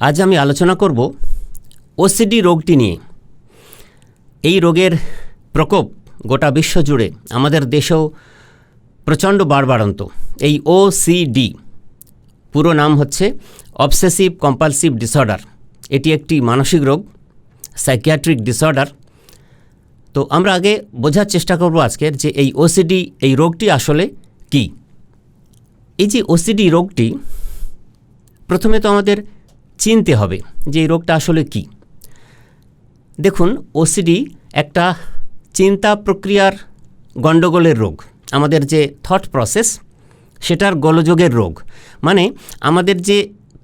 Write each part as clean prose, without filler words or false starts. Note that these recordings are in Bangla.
আজ আমি আলোচনা করব ওসিডি রোগটি নিয়ে। এই রোগের প্রকোপ গোটা বিশ্ব জুড়ে, আমাদের দেশেও প্রচণ্ড বাড়বাড়ন্ত। এই ওসিডি পুরো নাম হচ্ছে অবসেসিভ কম্পালসিভ ডিসঅর্ডার। এটি একটি মানসিক রোগ, সাইকিয়াট্রিক ডিসঅর্ডার। তো আমরা আগে বোঝার চেষ্টা করব আজকের যে এই ওসিডি, এই রোগটি আসলে কি। এই যে ওসিডি রোগটি, প্রথমে তো আমাদের চিনতে হবে যে এই রোগটা আসলে কি। দেখুন, ওসিডি একটা চিন্তা প্রক্রিয়ার গণ্ডগোলের রোগ। আমাদের যে থট প্রসেস, সেটার গোলযোগের রোগ। মানে আমাদের যে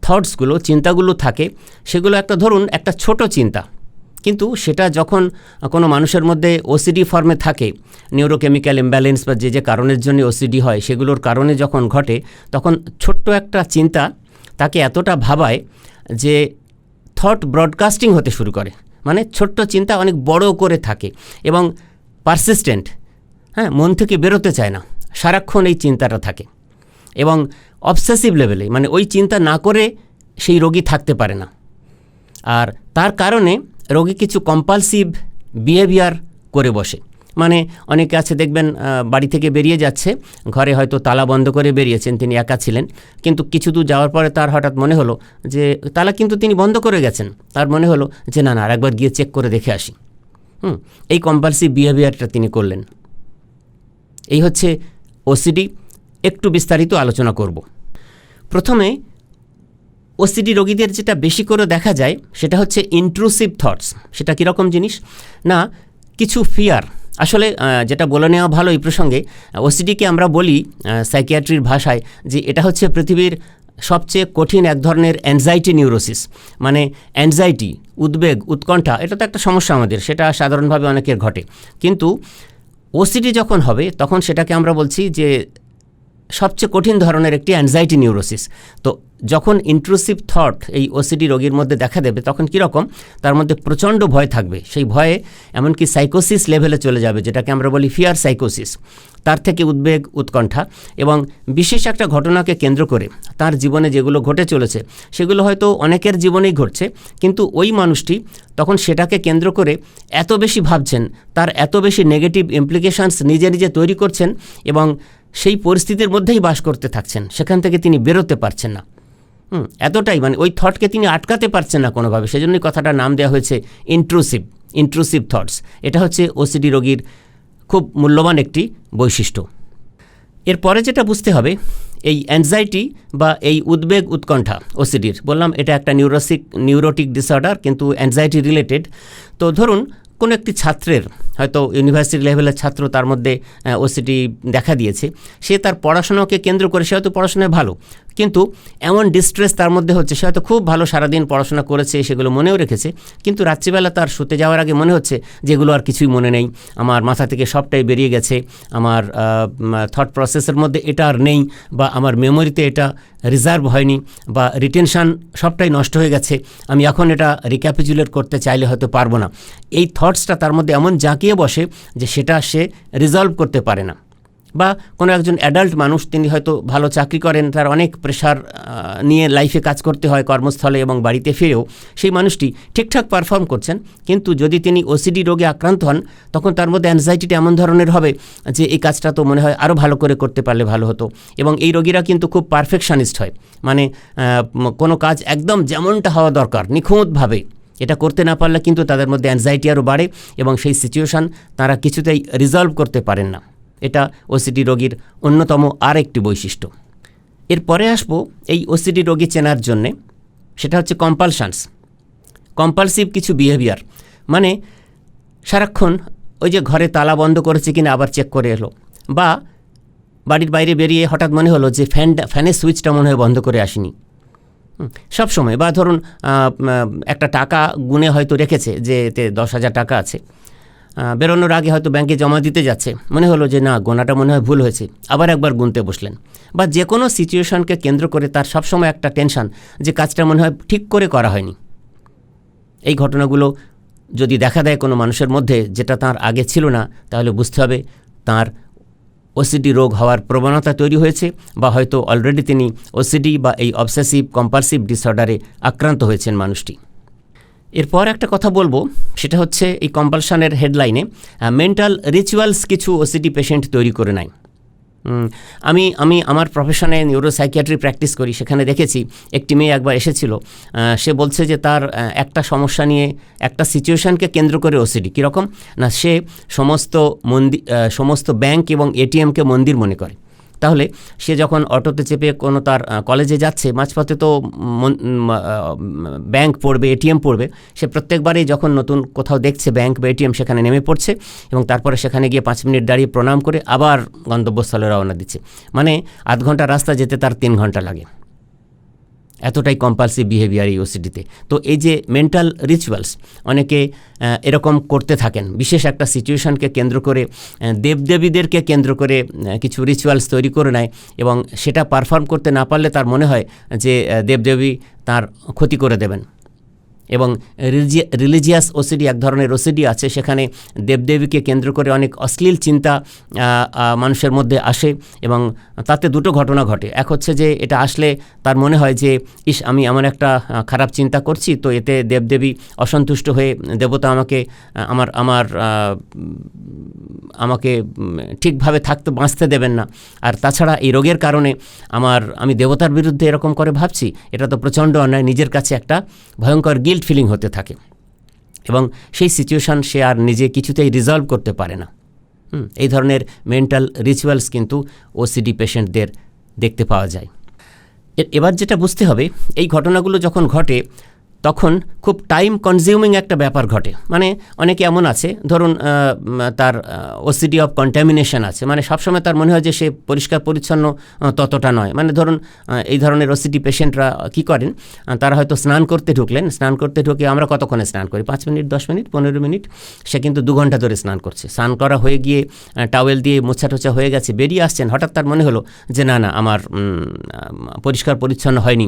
থটসগুলো, চিন্তাগুলো থাকে, সেগুলো ধরুন একটা ছোট চিন্তা, কিন্তু সেটা যখন কোনো মানুষের মধ্যে ওসিডি ফর্মে থাকে, নিউরোকেমিক্যাল ইমব্যালেন্স বা যে কারণের জন্য ওসিডি হয়, সেগুলোর কারণে যখন ঘটে, তখন ছোট্ট একটা চিন্তা তাকে এতটা ভাবায় যে থট ব্রডকাস্টিং হতে শুরু করে। মানে ছোট্ট চিন্তা অনেক বড় করে থাকে এবং পারসিস্টেন্ট, মন থেকে বেরোতে চায় না, সারাক্ষণ এই চিন্তাটা থাকে এবং অবসেসিভ লেভেলে, মানে ওই চিন্তা না করে সেই রোগী থাকতে পারে না। আর তার কারণে রোগী কিছু কম্পালসিভ বিহেভিয়ার করে বসে। মানে অনেকে আছে দেখবেন, বাড়ি থেকে বেরিয়ে যাচ্ছে, ঘরে হয়তো তালা বন্ধ করে বেরিয়েছেন, তিনি একা ছিলেন, কিন্তু কিছু দূর যাওয়ার পরে তার হঠাৎ মনে হলো যে তালা কিন্তু তিনি বন্ধ করে গেছেন। তার মনে হলো যে না আরেকবার গিয়ে চেক করে দেখে আসি। এই কম্পালসিভ বিহেভিয়ারটা তিনি করলেন। এই হচ্ছে ওসিডি। একটু বিস্তারিত আলোচনা করব। প্রথমে ওসিডি রোগীদের যেটা বেশি করে দেখা যায় সেটা হচ্ছে ইন্ট্রুসিভ থটস। সেটা কীরকম জিনিস না, কিছু ফিয়ার। আসলে যেটা বলে নেওয়া ভালো এই প্রসঙ্গে, ওসিডিকে আমরা বলি সাইকিয়াট্রির ভাষায় যে এটা হচ্ছে পৃথিবীর সবচেয়ে কঠিন এক ধরনের অ্যাংজাইটি নিউরোসিস। মানে অ্যাংজাইটি, উদ্বেগ, উৎকণ্ঠা, এটা তো একটা সমস্যা আমাদের, সেটা সাধারণভাবে অনেকের ঘটে। কিন্তু ওসিডি যখন হবে তখন সেটাকে আমরা বলছি যে সবচেয়ে কঠিন ধরনের একটি অ্যাংজাইটি নিউরোসিস। তো যখন ইন্ট্রুসিভ থট এই ওসিডি রোগীর মধ্যে দেখা দেবে, তখন কীরকম, তার মধ্যে প্রচণ্ড ভয় থাকবে। সেই ভয়ে এমনকি সাইকোসিস লেভেলে চলে যাবে, যেটাকে আমরা বলি ফিয়ার সাইকোসিস। তার থেকে উদ্বেগ, উৎকণ্ঠা এবং বিশেষ একটা ঘটনাকে কেন্দ্র করে তার জীবনে যেগুলো ঘটে চলেছে, সেগুলো হয়তো অনেকের জীবনেই ঘটছে, কিন্তু ওই মানুষটি তখন সেটাকে কেন্দ্র করে এত বেশি ভাবছেন, তার এত বেশি নেগেটিভ ইমপ্লিকেশানস নিজে নিজে তৈরি করছেন এবং সেই পরিস্থিতির মধ্যেই বাস করতে থাকছেন, সেখান থেকে তিনি বেরোতে পারছেন না। এতটাই, মানে ওই থটকে তিনি আটকাতে পারছেন না কোনোভাবে। সেজন্যই কথাটার নাম দেওয়া হয়েছে ইন্ট্রুসিভ থটস। এটা হচ্ছে ওসিডি রোগীর খুব মূল্যবান একটি বৈশিষ্ট্য। এরপরে যেটা বুঝতে হবে, এই অ্যাংজাইটি বা এই উদ্বেগ, উৎকণ্ঠা ওসিডির, বললাম এটা একটা নিউরোটিক ডিসঅর্ডার, কিন্তু অ্যাংজাইটি রিলেটেড। তো ধরুন কোনো একটি ছাত্রের, হয়তো ইউনিভার্সিটি লেভেলের ছাত্র, তার মধ্যে ওসিডি দেখা দিয়েছে। সে তার পড়াশোনাকে কেন্দ্র করে, সে হয়তো পড়াশোনায় ভালো, কিন্তু এমন ডিস্ট্রেস তার মধ্যে হচ্ছে, সে হয়তো খুব ভালো সারাদিন পড়াশোনা করেছে, সেগুলো মনেও রেখেছে, কিন্তু রাত্রিবেলা তার শুতে যাওয়ার আগে মনে হচ্ছে যেগুলো আর কিছুই মনে নেই, আমার মাথা থেকে সবটাই বেরিয়ে গেছে, আমার থট প্রসেসের মধ্যে এটা আর নেই, বা আমার মেমোরিতে এটা রিজার্ভ হয়নি, বা রিটেনশান সবটাই নষ্ট হয়ে গেছে, আমি এখন এটা রিক্যাপিচুলেট করতে চাইলে হয়তো পারবো না। এই থটসটা তার মধ্যে এমন জাঁকিয়ে বসে যে সেটা সে রিজলভ করতে পারে না। বা কোনো একজন অ্যাডাল্ট মানুষ, তিনি হয়তো ভালো চাকরি করেন, তার অনেক প্রেশার নিয়ে লাইফে কাজ করতে হয় কর্মস্থলে এবং বাড়িতে ফিরেও, সেই মানুষটি ঠিকঠাক পারফর্ম করছেন, কিন্তু যদি তিনি ওসিডি রোগে আক্রান্ত হন, তখন তার মধ্যে অ্যাংজাইটিটা এমন ধরনের হবে যে এই কাজটা তো মনে হয় আরও ভালো করে করতে পারলে ভালো হতো। এবং এই রোগীরা কিন্তু খুব পারফেকশনিস্ট হয়, মানে কোনো কাজ একদম যেমনটা হওয়া দরকার নিখুঁতভাবে এটা করতে না পারলে কিন্তু তাদের মধ্যে অ্যাংজাইটি আরও বাড়ে এবং সেই সিচুয়েশান তারা কিছুতেই রিজলভ করতে পারেন না। এটা ওসিডি রোগীর অন্যতম আর একটি বৈশিষ্ট্য। এরপরে আসবো এই ওসিডি রোগী চেনার জন্যে, সেটা হচ্ছে কম্পালসিভ কিছু বিহেভিয়ার। মানে সারাক্ষণ ওই যে ঘরে তালা বন্ধ করেছে কিনা আবার চেক করে এলো, বা বাড়ির বাইরে বেরিয়ে হঠাৎ মনে হলো যে ফ্যানের সুইচটা মনে হয় বন্ধ করে আসেনি সব সময়। বা ধরুন একটা টাকা গুনে হয়তো রেখেছে, যে এতে 10,000 টাকা আছে, বেরোনোর আগে হয়তো ব্যাংকে জমা দিতে যাচ্ছে, মনে হলো যে না, গোনাটা মনে হয় ভুল হয়েছে, আবার একবার গুনতে বসলেন। বা যে কোনো সিচুয়েশনকে কেন্দ্র করে তার সবসময় একটা টেনশন যে কাজটা মনে হয় ঠিক করে করা হয়নি। এই ঘটনাগুলো যদি দেখা দেয় কোনো মানুষের মধ্যে, যেটা তার আগে ছিল না, তাহলে বুঝতে হবে তার ওসিডি রোগ হওয়ার প্রবণতা তৈরি হয়েছে, বা হয়তো অলরেডি তিনি ওসিডি বা এই অবসেসিভ কম্পালসিভ ডিসঅর্ডারে আক্রান্ত হয়েছেন মানুষটি। এরপর একটা কথা বলবো, সেটা হচ্ছে এই কম্পালশনের হেডলাইনে মেন্টাল রিচুয়ালস কিছু ওসিডি পেশেন্ট তৈরি করে নেয়। আমি আমার প্রফেশনে নিউরোসাইকিয়াট্রি প্র্যাকটিস করি, সেখানে দেখেছি একটি মেয়ে একবার এসেছিল, সে বলছে যে তার একটা সমস্যা নিয়ে একটা সিচুয়েশানকে কেন্দ্র করে ওসিডি। কীরকম না, সে সমস্ত ব্যাংক এবং এটিএমকে মন্দির মনে করে। তাহলে সে যখন অটোতে চেপে কোনো তার কলেজে যাচ্ছে, মাঝপথে তো ব্যাংক পড়বে, এটিএম পড়বে, সে প্রত্যেকবারেই যখন নতুন কোথাও দেখছে ব্যাংক বা এটিএম, সেখানে নেমে পড়ছে এবং তারপরে সেখানে গিয়ে 5 মিনিট দাঁড়িয়ে প্রণাম করে আবার গন্তব্যস্থলে রওনা দিচ্ছে। মানে আধ ঘন্টা রাস্তা যেতে তার 3 ঘন্টা লাগে। এতটাই কম্পালসিভ বিহেভিয়ার এই ওসিডিতে। তো এই যে মেন্টাল রিচুয়ালস অনেকে এরকম করতে থাকেন, বিশেষ একটা সিচুয়েশনকে কেন্দ্র করে, দেবদেবীদেরকে কেন্দ্র করে কিছু রিচুয়ালস তৈরি করে নেয় এবং সেটা পারফর্ম করতে না পারলে তার মনে হয় যে দেবদেবী তার ক্ষতি করে দেবেন। এবং রিলিজিয়াস ওসিডি, এক ধরনের ওসিডি আছে, সেখানে দেবদেবীকে কেন্দ্র করে অনেক অশ্লীল চিন্তা মানুষের মধ্যে আসে এবং তাতে দুটো ঘটনা ঘটে। এক হচ্ছে যে এটা আসলে তার মনে হয় যে আমি এমন একটা খারাপ চিন্তা করছি, তো এতে দেবদেবী অসন্তুষ্ট হয়ে দেবতা আমাকে ঠিকভাবে বাঁচতে দেবেন না। আর তাছাড়া এই রোগের কারণে আমি দেবতার বিরুদ্ধে এরকম করে ভাবছি, এটা তো প্রচণ্ড অন্যায়, নিজের কাছে একটা ভয়ঙ্কর গিল্ট ফিলিং হতে থাকে এবং সেই সিচুয়েশান সে আর নিজে কিছুতেই রিজলভ করতে পারে না। এই ধরনের মেন্টাল রিচুয়ালস কিন্তু ওসিডি পেশেন্টদের দেখতে পাওয়া যায়। এবার যেটা বুঝতে হবে, এই ঘটনাগুলো যখন ঘটে তখন খুব টাইম কনজিউমিং একটা ব্যাপার ঘটে। মানে অনেকে এমন আছে, ধরুন তার ওসিডি অফ কন্টামিনেশন আছে, মানে সবসময় তার মনে হয় যে সে পরিষ্কার পরিচ্ছন্ন ততটা নয়। মানে ধরুন এই ধরনের ওসিডি পেশেন্টরা কী করেন, তারা হয়তো স্নান করতে ঢুকে আমরা কতক্ষণে স্নান করি, 5 মিনিট, 10 মিনিট, 15 মিনিট, সে কিন্তু 2 ঘন্টা ধরে স্নান করছে। স্নান করা হয়ে গিয়ে টাওয়েল দিয়ে মোছা টোছা হয়ে গেছে, বেরিয়ে আসছেন, হঠাৎ তার মনে হলো যে না আমার পরিষ্কার পরিচ্ছন্ন হয়নি,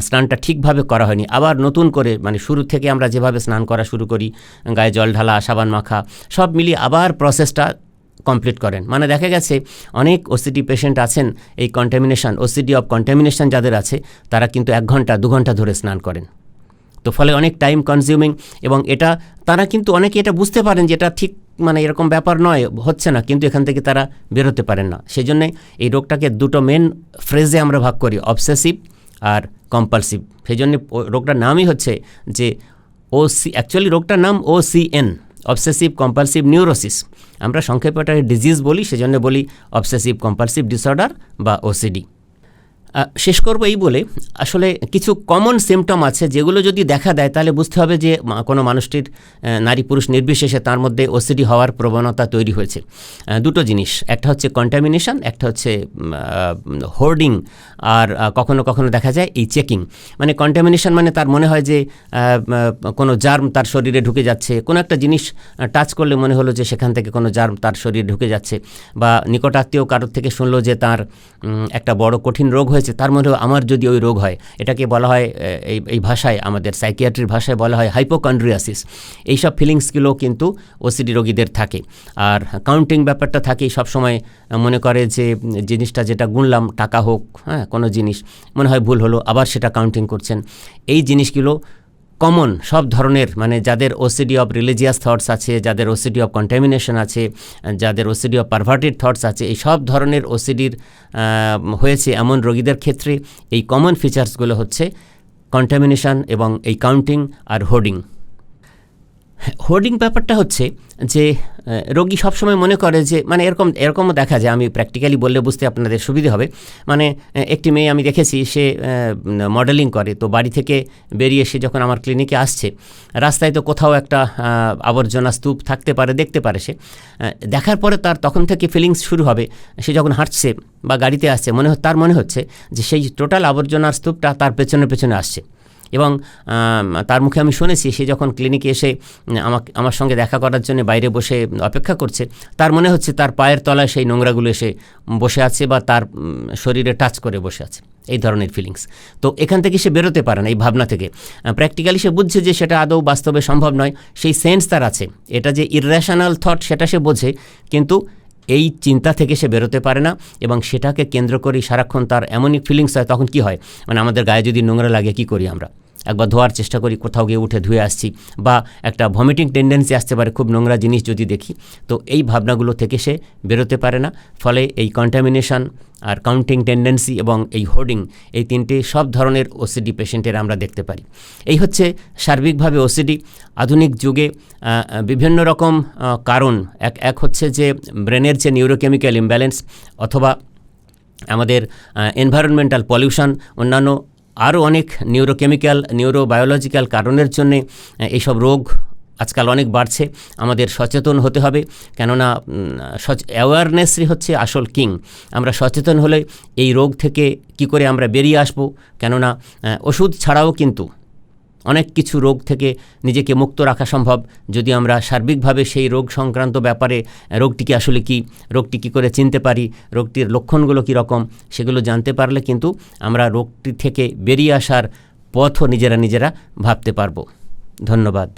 স্নানটা ঠিকভাবে করা হয়নি। আবার নতুন করে, মানে শুরু থেকে আমরা যেভাবে স্নান করা শুরু করি, গায়ে জল ঢালা, সাবান মাখা, সব মিলিয়ে আবার প্রসেসটা কমপ্লিট করেন। মানে দেখা গেছে অনেক ওসিডি পেশেন্ট আছেন, এই ওসিডি অফ কন্টামিনেশন যাদের আছে, তারা কিন্তু 1 ঘন্টা 2 ঘন্টা ধরে স্নান করেন। তো ফলে অনেক টাইম কনজিউমিং, এবং তারা কিন্তু অনেকে এটা বুঝতে পারেন যে এটা ঠিক, মানে এরকম ব্যাপার নয়, হচ্ছে না, কিন্তু এখান থেকে তারা বেরোতে পারেন না। সেই জন্যে এই রোগটাকে দুটো মেন ফ্রেজে আমরা ভাগ করি, অবসেসিভ আর কম্পালসিভ। সেই জন্য রোগটার নামই হচ্ছে যে অ্যাকচুয়ালি রোগটার নাম OCN, অবসেসিভ কম্পালসিভ নিউরোসিস। আমরা সংক্ষেপে এটা ডিজিজ বলি, সেজন্য বলি অবসেসিভ কম্পালসিভ ডিসঅর্ডার বা OCD। শেষ করব এই বলে, আসলে কিছু কমন সিমটম আছে যেগুলো যদি দেখা দেয় তাহলে বুঝতে হবে যে কোনো মানুষটির, নারী পুরুষ নির্বিশেষে, তার মধ্যে ওসিডি হওয়ার প্রবণতা তৈরি হয়েছে। দুটো জিনিস, একটা হচ্ছে কন্টামিনেশন, একটা হচ্ছে হোর্ডিং, আর কখনো কখনো দেখা যায় এই চেকিং। মানে কন্টামিনেশন মানে তার মনে হয় যে কোনো জার্ম তার শরীরে ঢুকে যাচ্ছে, কোনো একটা জিনিস টাচ করলে মনে হলো যে সেখান থেকে কোনো জার্ম তার শরীরে ঢুকে যাচ্ছে, বা নিকটাত্মীয় কারোর থেকে শুনলো যে তার একটা বড় কঠিন রোগ হয়েছে, তার মধ্যে আমার যদি ওই রোগ হয়, এটাকে বলা হয়, এই ভাষায়, আমাদের সাইকিয়াট্রির ভাষায় বলা হয় হাইপোকন্ড্রিয়াসিস। এইসব ফিলিংসগুলো কিন্তু ওসিডি রোগীদের থাকে। আর কাউন্টিং ব্যাপারটা থাকেই, সবসময় মনে করে যে জিনিসটা যেটা গুনলাম, টাকা হোক, কোনো জিনিস মনে হয় ভুল হলো, আবার সেটা কাউন্টিং করছেন। এই জিনিসগুলো কমন সব ধরনের, মানে যাদের ওসিডি অফ রিলিজিয়াস থটস আছে, যাদের ওসিডি অফ কন্টামিনেশন আছে, যাদের ওসিডি অফ পারভার্টেড থটস আছে, এই সব ধরনের ওসিডির হয়েছে এমন রোগীদের ক্ষেত্রে এই কমন ফিচার্সগুলো হচ্ছে কন্টামিনেশন এবং এই কাউন্টিং আর হোর্ডিং ব্যাপারটা হচ্ছে যে রোগী সবসময় মনে করে যে, মানে এরকমও দেখা যায়, আমি প্র্যাকটিক্যালি বললে বুঝতে আপনাদের সুবিধে হবে। মানে একটি মেয়ে আমি দেখেছি, সে মডেলিং করে, তো বাড়ি থেকে বেরিয়ে সে যখন আমার ক্লিনিকে আসছে, রাস্তায় তো কোথাও একটা আবর্জনা স্তূপ থাকতে পারে, দেখতে পারে, সে দেখার পরে তার তখন থেকে ফিলিংস শুরু হবে, সে যখন হাঁটছে বা গাড়িতে আসছে, তার মনে হচ্ছে যে সেই টোটাল আবর্জনার স্তূপটা তার পেছনে আসছে। এবং তার মুখে আমি শুনেছি, সে যখন ক্লিনিকে এসে আমার সঙ্গে দেখা করার জন্য বাইরে বসে অপেক্ষা করছে, তার মনে হচ্ছে তার পায়ের তলায় সেই নোংরাগুলো এসে বসে আছে বা তার শরীরে টাচ করে বসে আছে, এই ধরনের ফিলিংস। তো এখান থেকে সে বেরোতে পারে না, এই ভাবনা থেকে। প্র্যাকটিক্যালি সে বুঝছে যে সেটা আদৌ বাস্তবে সম্ভব নয়, সেই সেন্স তার আছে, এটা যে ইররেশনাল থট সেটা সে বোঝে, কিন্তু এই চিন্তা থেকে সে বেরোতে পারে না এবং সেটাকে কেন্দ্র করেই সারাক্ষণ তার এমনই ফিলিংস হয়। তখন কি হয়, মানে আমাদের গায়ে যদি নোংরা লাগে কি করি আমরা, একবার ধোয়ার চেষ্টা করি, কোথাও গিয়ে উঠে ধুয়ে আসছি, বা একটা ভমিটিং টেন্ডেন্সি আসতে পারে খুব নোংরা জিনিস যদি দেখি। তো এই ভাবনাগুলো থেকে সে বেরোতে পারে না, ফলে এই কন্টামিনেশন আর কাউন্টিং টেন্ডেন্সি এবং এই হোর্ডিং, এই তিনটে সব ধরনের ওসিডি পেশেন্টের আমরা দেখতে পারি। এই হচ্ছে সার্বিকভাবে ওসিডি। আধুনিক যুগে বিভিন্ন রকম কারণ, এক হচ্ছে যে ব্রেনের যে নিউরোকেমিক্যাল ইমব্যালেন্স, অথবা আমাদের এনভায়রনমেন্টাল পলিউশন, অন্যান্য আরও অনেক নিউরোকেমিক্যাল নিউরোবায়োলজিক্যাল কারণের জন্যে এইসব রোগ আজকাল অনেক বাড়ছে। আমাদের সচেতন হতে হবে, কেননা অ্যাওয়ারনেসই হচ্ছে আসল কিং। আমরা সচেতন হলে এই রোগ থেকে কি করে আমরা বেরিয়ে আসব, কেননা ওষুধ ছাড়াও কিন্তু অনেক কিছু রোগ থেকে নিজেকে মুক্ত রাখা সম্ভব যদি আমরা সার্বিকভাবে সেই রোগ সংক্রান্ত ব্যাপারে, রোগটিকে আসলে কি, রোগটি কী করে চিনতে পারি, রোগটির লক্ষণগুলো কী রকম, সেগুলো জানতে পারলে কিন্তু আমরা রোগটি থেকে বেরিয়ে আসার পথও নিজেরা ভাবতে পারব। ধন্যবাদ।